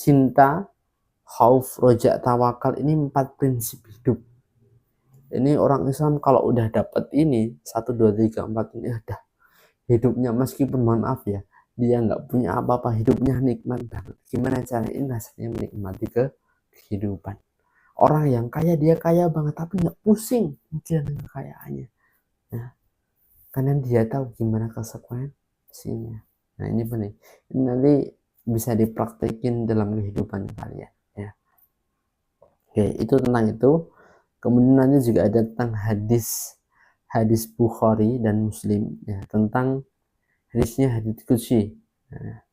cinta, khauf, roja, tawakal, ini 4 prinsip hidup. Ini orang Islam kalau udah dapat ini 1, 2, 3, 4 ini udah hidupnya, meskipun mohon maaf ya, dia nggak punya apa-apa, hidupnya nikmat banget. Gimana caranya rasanya menikmati kehidupan? Orang yang kaya, dia kaya banget tapi nggak pusing dia dengan kekayaannya. Nah, karena dia tahu gimana konsekuensinya. Nah, ini penting. Ini nanti bisa dipraktekin dalam kehidupan kalian ya. Oke, itu tentang itu. Kemudian nanti juga ada tentang hadis Bukhari dan Muslim ya, tentang hadisnya hadis qudsi. Nah,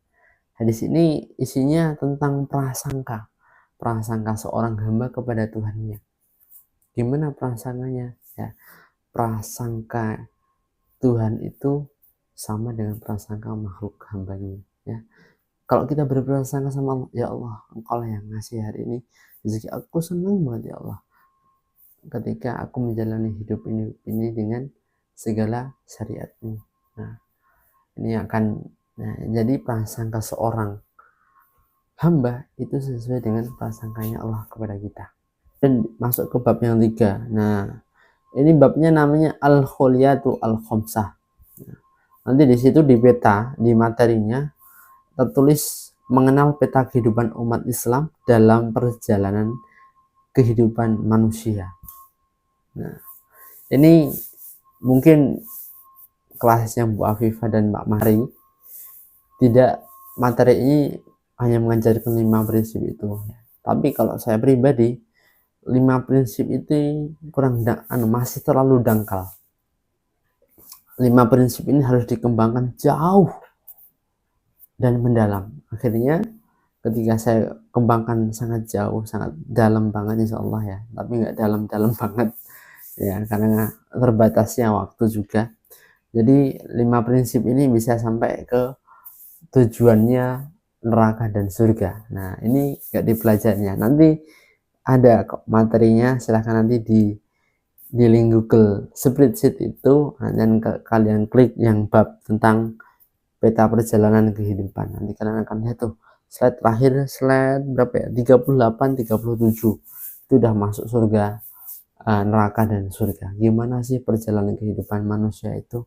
hadis ini isinya tentang prasangka seorang hamba kepada Tuhannya. Gimana prasangkanya ya? Prasangka Tuhan itu sama dengan prasangka makhluk hambanya ya. Kalau kita berprasangka sama Allah, ya Allah, Engkau lah yang ngasih hari ini rezeki, aku senang banget ya Allah ketika aku menjalani hidup ini dengan segala syariat-Mu. Nah, ini akan jadi prasangka seorang hamba itu sesuai dengan prasangkanya Allah kepada kita. Dan masuk ke bab yang 3. Nah, ini babnya namanya al-khuliyatu al-khamsah. Nanti di situ di peta, di materinya tertulis mengenal peta kehidupan umat Islam dalam perjalanan kehidupan manusia. Nah, ini mungkin kelasnya Bu Afifah dan Mbak Mari tidak, materi ini hanya mengajarkan 5 prinsip itu. Tapi kalau saya pribadi 5 prinsip itu kurang masih terlalu dangkal. 5 prinsip ini harus dikembangkan jauh dan mendalam. Akhirnya ketika saya kembangkan sangat jauh, sangat dalam banget insya Allah ya, tapi nggak dalam-dalam banget ya, karena terbatasnya waktu juga. Jadi 5 prinsip ini bisa sampai ke tujuannya neraka dan surga. Nah, ini nggak dipelajarinya. Nanti ada kok materinya, silahkan nanti di link Google spreadsheet itu, dan kalian klik yang bab tentang peta perjalanan kehidupan. Nanti kalian akan lihat tuh slide terakhir, slide berapa ya, 38, 37 itu udah masuk surga, neraka dan surga. Gimana sih perjalanan kehidupan manusia itu?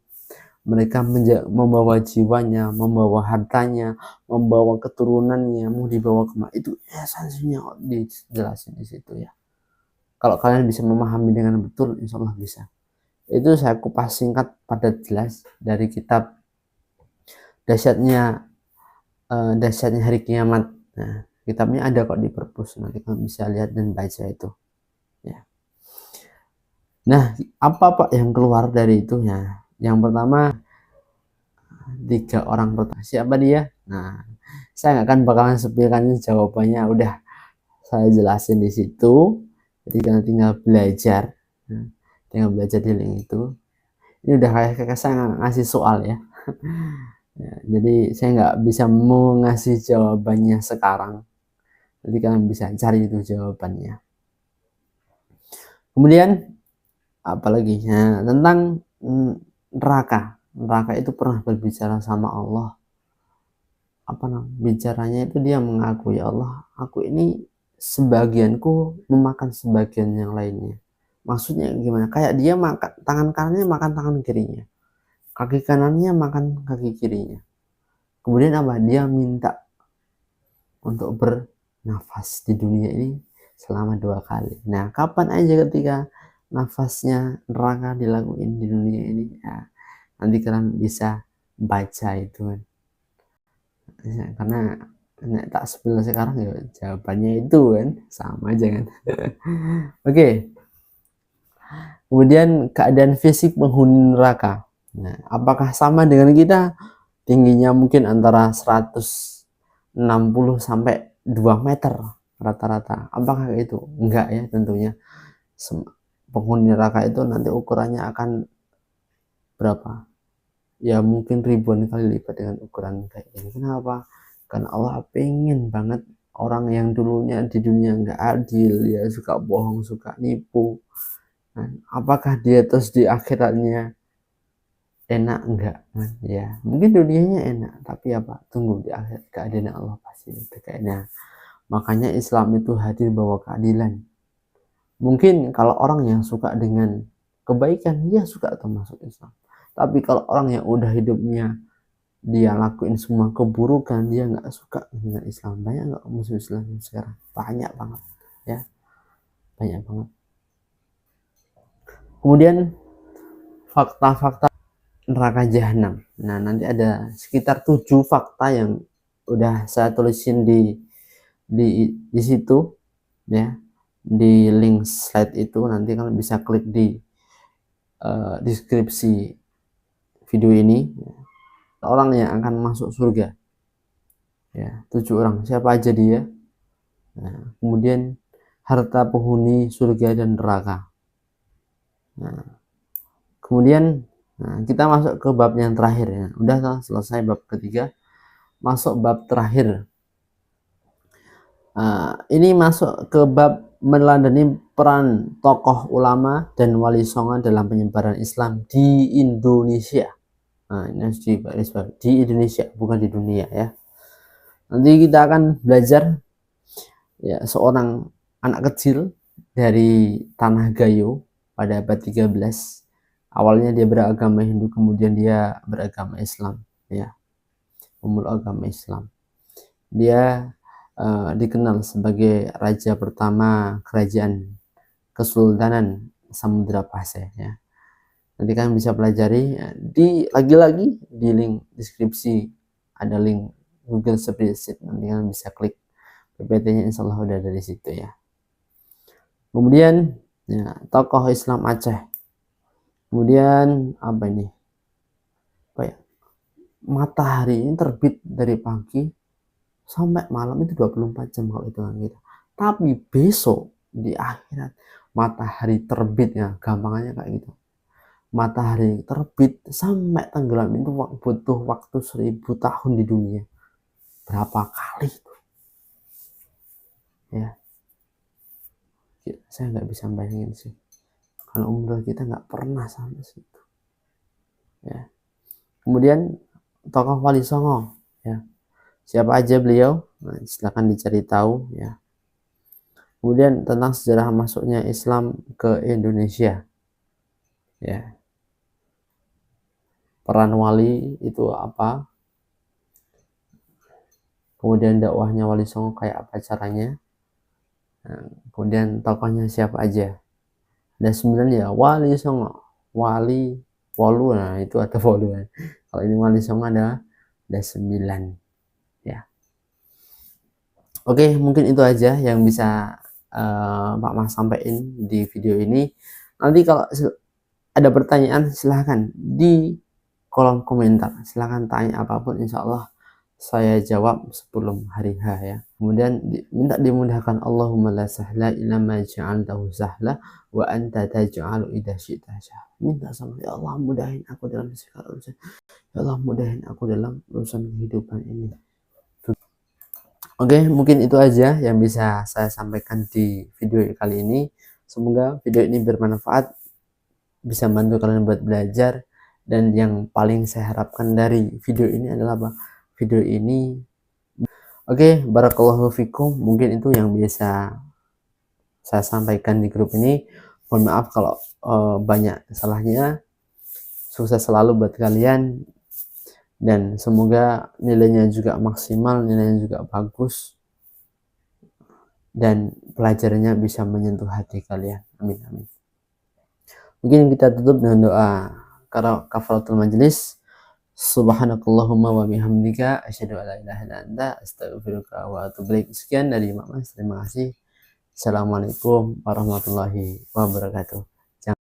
Mereka membawa jiwanya, membawa hartanya, membawa keturunannya, mau dibawa kemana, itu esensinya dijelasin di situ ya. Kalau kalian bisa memahami dengan betul, insya Allah bisa. Itu saya kupas singkat padat jelas dari kitab dahsyatnya hari kiamat. Nah, kitabnya ada kok di perpus, nanti kalian bisa lihat dan baca itu ya. Nah, apa Pak yang keluar dari itu ya? Yang pertama, 3 orang pertama. Siapa dia? Nah, saya nggak akan bakalan sepilkan jawabannya, udah saya jelasin di situ. Jadi kalian tinggal belajar, tinggal belajar di link itu. Ini udah kayak saya ngasih soal ya. Ya, jadi saya nggak bisa mengasih jawabannya sekarang. Jadi kalian bisa cari itu jawabannya. Kemudian apalagi ya, tentang neraka. Neraka itu pernah berbicara sama Allah. Apa namanya? Bicaranya itu dia mengaku, ya Allah, aku ini sebagianku memakan sebagian yang lainnya. Maksudnya gimana? Kayak dia makan tangan kanannya, makan tangan kirinya. Kaki kanannya makan kaki kirinya. Kemudian apa? Dia minta untuk bernafas di dunia ini selama 2 kali. Nah, kapan aja ketika nafasnya neraka dilakuin di dunia ini ya, nanti kalian bisa baca itu kan ya, karena tak spill sekarang ya jawabannya itu kan sama aja kan. Oke. Kemudian keadaan fisik penghuni neraka. Nah, apakah sama dengan kita? Tingginya mungkin antara 160 sampai 2 meter rata-rata. Apakah itu? Enggak ya tentunya. Penghuni neraka itu nanti ukurannya akan berapa? Ya mungkin ribuan kali lipat dengan ukuran kayak ini. Kenapa? Karena Allah pengen banget orang yang dulunya di dunia nggak adil, ya suka bohong, suka nipu. Nah, apakah dia terus di akhiratnya enak? Enggak kan? Ya mungkin dunianya enak, tapi apa? Tunggu di akhir keadaan Allah pasti itu kayaknya Makanya Islam itu hadir bawa keadilan. Mungkin kalau orang yang suka dengan kebaikan, dia suka termasuk Islam. Tapi kalau orang yang udah hidupnya dia lakuin semua keburukan, dia nggak suka dengan Islam. Banyak nggak musuh Islam sekarang? Banyak banget, ya, banyak banget. Kemudian fakta-fakta neraka jahanam. Nah, nanti ada sekitar 7 fakta yang udah saya tulisin di situ, ya, di link slide itu. Nanti kalian bisa klik di deskripsi video ini. Orang yang akan masuk surga, ya, 7 orang. Siapa aja dia? Nah, kemudian harta penghuni surga dan neraka. Nah, kemudian kita masuk ke bab yang terakhir, ya. Udah selesai bab ketiga, masuk bab terakhir. Ini masuk ke bab meneladani peran tokoh ulama dan wali songo dalam penyebaran Islam di Indonesia. Nah, ini harus di Indonesia, bukan di dunia, ya. Nanti kita akan belajar, ya, seorang anak kecil dari Tanah Gayo pada abad 13. Awalnya dia beragama Hindu, kemudian dia beragama Islam, ya, memeluk agama Islam. Dia dikenal sebagai raja pertama kerajaan Kesultanan Samudra Pasai, ya. Nanti kalian bisa pelajari, lagi-lagi di link deskripsi ada link Google Spreadsheet. Nanti kalian bisa klik PPT-nya, insya Allah udah dari situ, ya. Kemudian, ya, tokoh Islam Aceh. Kemudian apa ini? Apa ya? Matahari ini terbit dari pagi sampai malam itu 24 jam kalau hitungan kita. Tapi besok di akhirat matahari terbit, ya, gampangannya kayak gitu. Matahari terbit sampai tenggelam itu butuh waktu 1000 tahun di dunia. Berapa kali itu? Ya, saya nggak bisa bayangin sih. Karena umur kita nggak pernah sampai situ, ya. Kemudian tokoh wali songo, ya, siapa aja beliau? Nah, silakan dicari tahu, ya. Kemudian tentang sejarah masuknya Islam ke Indonesia, ya, peran wali itu apa, kemudian dakwahnya wali songo kayak apa caranya. Nah, kemudian tokohnya siapa aja? Ada 9, ya, wali songo, wali wolu, nah itu ada wolu. Kalau ini wali songo ada 9, ya. Oke, mungkin itu aja yang bisa Pak Mas sampaikan di video ini. Nanti kalau ada pertanyaan silahkan di kolom komentar, silahkan tanya apapun, insya Allah saya jawab sebelum hari H, ya. Kemudian minta dimudahkan, Allahumma la sahla illa ma ja'altahu sahla wa anta taj'alu idza syi'ta sahla. Minta sama, ya Allah mudahin aku dalam segala urusan, ya Allah mudahin aku dalam urusan kehidupan ini. Oke, mungkin itu aja yang bisa saya sampaikan di video kali ini. Semoga video ini bermanfaat, bisa bantu kalian buat belajar. Dan yang paling saya harapkan dari video ini adalah apa? Video ini, oke, barakallahu fikum. Mungkin itu yang bisa saya sampaikan di grup ini. Mohon maaf kalau banyak salahnya. Sukses selalu buat kalian, dan semoga nilainya juga maksimal, nilainya juga bagus, dan pelajarannya bisa menyentuh hati kalian. Amin, amin. Mungkin kita tutup dengan doa kafaratul majelis. Subhanakallahumma wa bihamdika asyhadu an la ilaha illa anta astaghfiruka wa atubu ilaik. Sekian dari Mas. Terima kasih. Assalamualaikum warahmatullahi wabarakatuh.